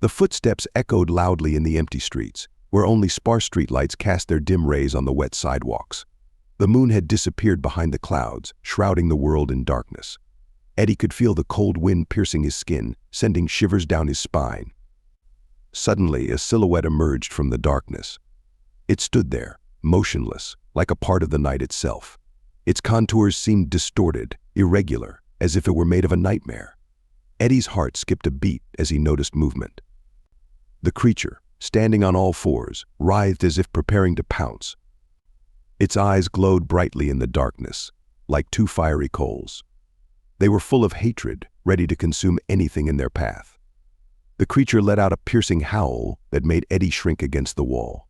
The footsteps echoed loudly in the empty streets, where only sparse streetlights cast their dim rays on the wet sidewalks. The moon had disappeared behind the clouds, shrouding the world in darkness. Eddie could feel the cold wind piercing his skin, sending shivers down his spine. Suddenly, a silhouette emerged from the darkness. It stood there, motionless, like a part of the night itself. Its contours seemed distorted, irregular, as if it were made of a nightmare. Eddie's heart skipped a beat as he noticed movement. The creature, standing on all fours, writhed as if preparing to pounce. Its eyes glowed brightly in the darkness, like two fiery coals. They were full of hatred, ready to consume anything in their path. The creature let out a piercing howl that made Eddie shrink against the wall.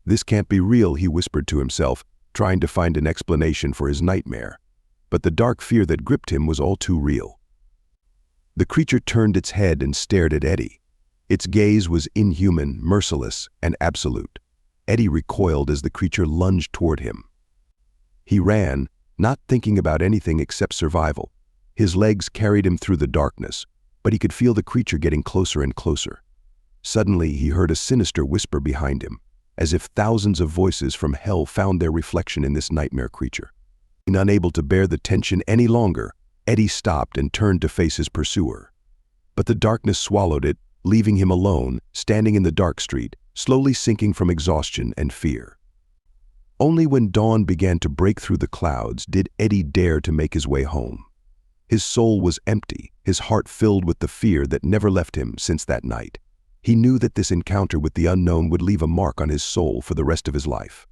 "This can't be real," he whispered to himself, trying to find an explanation for his nightmare. But the dark fear that gripped him was all too real. The creature turned its head and stared at Eddie. Its gaze was inhuman, merciless, and absolute. Eddie recoiled as the creature lunged toward him. He ran, not thinking about anything except survival. His legs carried him through the darkness, but he could feel the creature getting closer and closer. Suddenly, he heard a sinister whisper behind him, as if thousands of voices from hell found their reflection in this nightmare creature. Unable to bear the tension any longer, Eddie stopped and turned to face his pursuer. But the darkness swallowed it, leaving him alone, standing in the dark street, slowly sinking from exhaustion and fear. Only when dawn began to break through the clouds did Eddie dare to make his way home. His soul was empty, his heart filled with the fear that never left him since that night. He knew that this encounter with the unknown would leave a mark on his soul for the rest of his life.